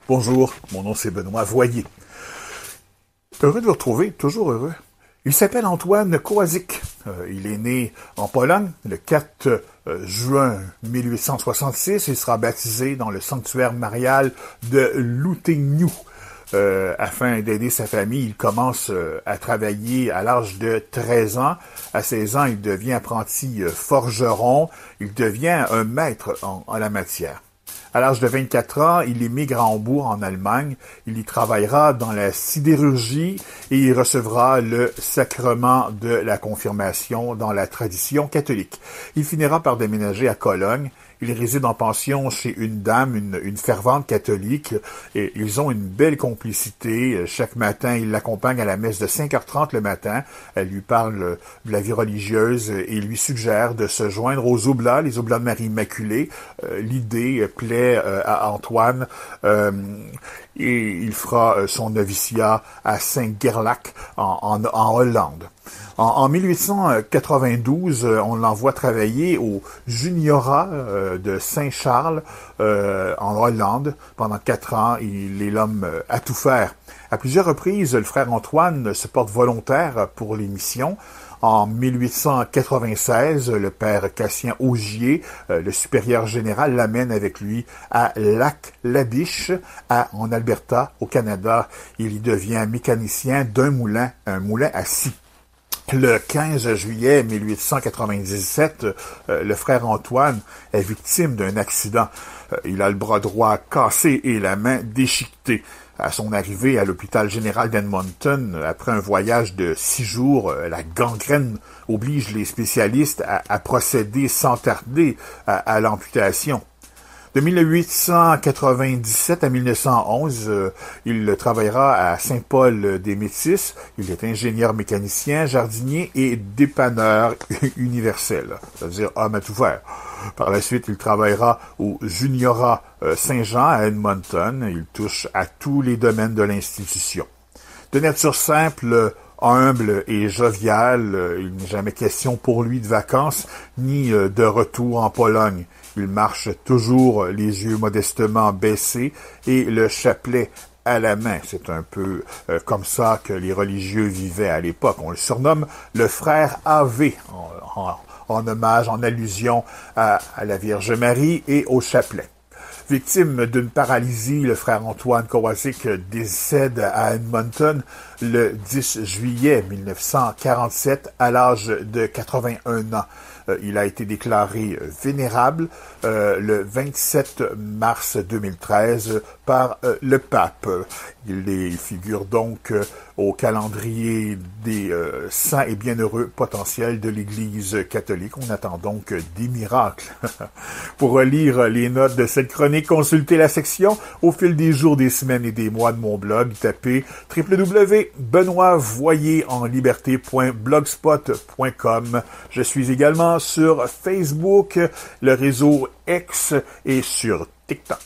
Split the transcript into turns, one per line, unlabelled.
Bonjour, mon nom c'est Benoît Voyer. Heureux de vous retrouver, toujours heureux. Il s'appelle Antoine Kowaczyk. Il est né en Pologne le 4 juin 1866. Il sera baptisé dans le sanctuaire marial de Lutyniu. Afin d'aider sa famille, il commence à travailler à l'âge de 13 ans. À 16 ans, il devient apprenti forgeron. Il devient un maître en la matière. À l'âge de 24 ans, il émigre à Hambourg, en Allemagne. Il y travaillera dans la sidérurgie et il recevra le sacrement de la confirmation dans la tradition catholique. Il finira par déménager à Cologne. Il réside en pension chez une dame, une fervente catholique, et ils ont une belle complicité. Chaque matin, il l'accompagne à la messe de 5h30 le matin. Elle lui parle de la vie religieuse et lui suggère de se joindre aux Oblats, les Oblats de Marie Immaculée. L'idée plaît à Antoine et il fera son noviciat à Saint-Gerlach en Hollande. En 1892, on l'envoie travailler au Juniorat de Saint-Charles en Hollande. Pendant 4 ans, il est l'homme à tout faire. À plusieurs reprises, le frère Antoine se porte volontaire pour les missions. En 1896, le père Cassien Augier, le supérieur général, l'amène avec lui à Lac-La-Biche, en Alberta, au Canada. Il y devient mécanicien d'un moulin, un moulin à scie. Le 15 juillet 1897, le frère Antoine est victime d'un accident. Il a le bras droit cassé et la main déchiquetée. À son arrivée à l'hôpital général d'Edmonton, après un voyage de 6 jours, la gangrène oblige les spécialistes à procéder sans tarder à l'amputation. De 1897 à 1911, il travaillera à Saint-Paul-des-Métis. Il est ingénieur mécanicien, jardinier et dépanneur universel, c'est-à-dire homme à tout faire. Par la suite, il travaillera au Juniorat Saint-Jean à Edmonton. Il touche à tous les domaines de l'institution. De nature simple, humble et jovial, il n'est jamais question pour lui de vacances ni de retour en Pologne. Il marche toujours les yeux modestement baissés et le chapelet à la main. C'est un peu comme ça que les religieux vivaient à l'époque. On le surnomme le frère Ave, en hommage, en allusion à la Vierge Marie et au chapelet. Victime d'une paralysie, le frère Antoine Kowaczyk décède à Edmonton le 10 juillet 1947 à l'âge de 81 ans. Il a été déclaré vénérable le 27 mars 2013 par le pape. Il figure donc au calendrier des saints et bienheureux potentiels de l'Église catholique. On attend donc des miracles. Pour relire les notes de cette chronique, consultez la section au fil des jours, des semaines et des mois de mon blog. Tapez www.benoitvoyer.blogspot.com. Je suis également sur Facebook, le réseau X et sur TikTok.